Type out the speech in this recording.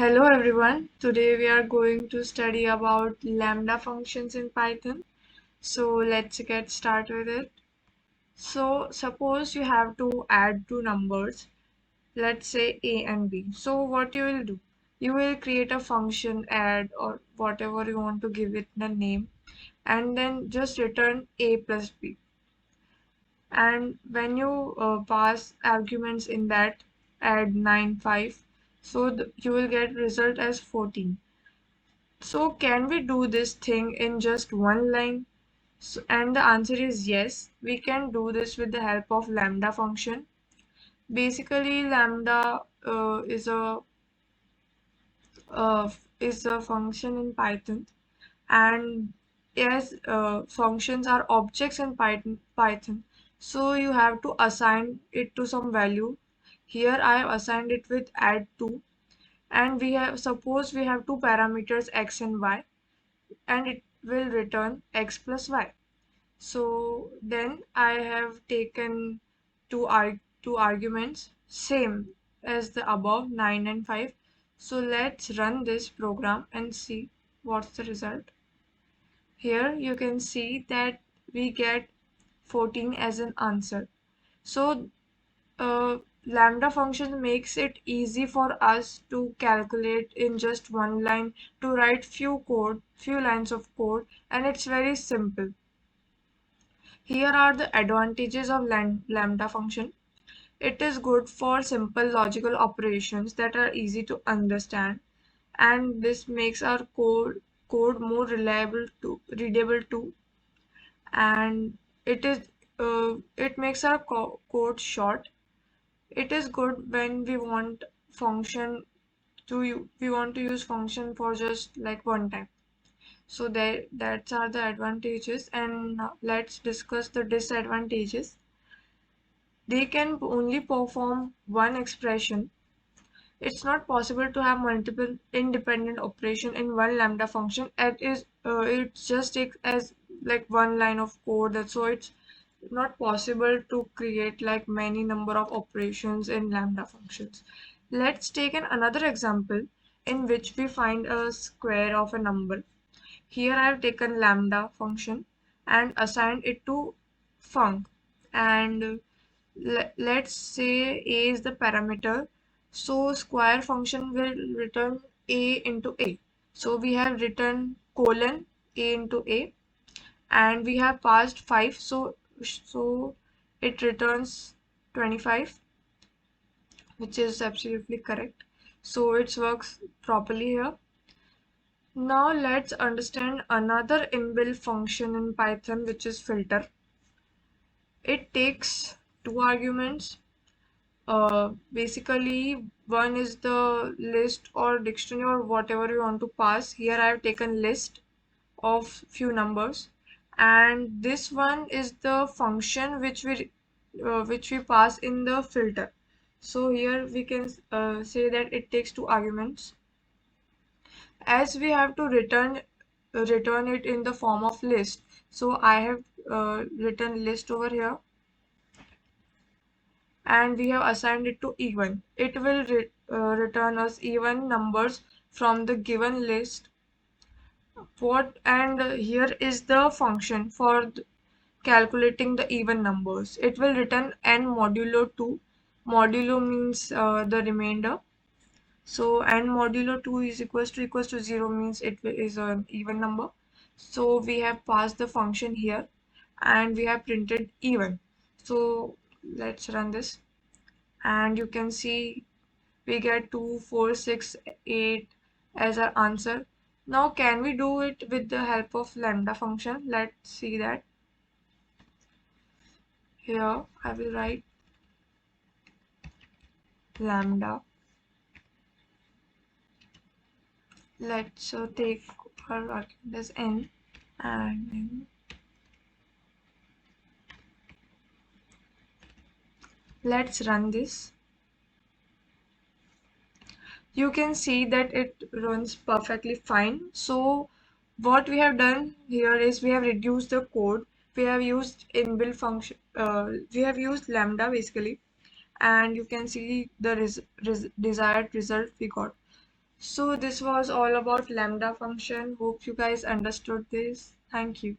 Hello everyone. Today we are going to study about lambda functions in Python. So let's get started with it. So suppose you have to add two numbers, let's say a and b. So what you will do? You will create a function add or whatever you want to give it the name and then just return a plus b. And when you pass arguments in that add 9, 5, so you will get result as 14. So can we do this thing in just one line? And the answer is yes, we can do this with the help of lambda function. Basically, lambda is a function in Python, and yes, functions are objects in Python. So you have to assign it to some value. Here I have assigned it with add to, and we have suppose we have two parameters x and y, and it will return x plus y. So then I have taken two arguments same as the above 9 and 5. So let's run this program and see what's the result. Here you can see that we get 14 as an answer. So lambda function makes it easy for us to calculate in just one line, to write few lines of code, and it's very simple. Here are the advantages of lambda function. It is good for simple logical operations that are easy to understand, and this makes our code more readable too, and it makes our code short. It is good when we want to use function for just like one time. So that's are the advantages, and now let's discuss the disadvantages. They can only perform one expression. It's not possible to have multiple independent operation in one lambda function. It just takes as like one line of code. So it's not possible to create like many number of operations in lambda functions. Let's take another example in which we find a square of a number. Here I have taken lambda function and assigned it to func, and let's say a is the parameter. So square function will return a into a. So we have written colon a into a, and we have passed 5. So it returns 25, which is absolutely correct. So it works properly here. Now let's understand another inbuilt function in Python, which is filter. It takes two arguments. Basically, one is the list or dictionary or whatever you want to pass. Here I have taken list of few numbers, and this one is the function which we pass in the filter. So here we can say that it takes two arguments. As we have to return it in the form of list, so I have written list over here, and we have assigned it to even. It will return us even numbers from the given list. Here is the function for calculating the even numbers. It will return n modulo 2. Modulo means the remainder. So n modulo 2 is equals to 0 means it is an even number. So we have passed the function here, and we have printed even. So let's run this, and you can see we get 2, 4, 6, 8 as our answer. Now can we do it with the help of lambda function? Let's see that. Here I will write lambda. Let's take our argument as n, and then let's run this. You can see that it runs perfectly fine. So what we have done here is we have reduced the code. We have used inbuilt function. We have used lambda basically, and you can see the desired result we got. So this was all about lambda function. Hope you guys understood this. Thank you.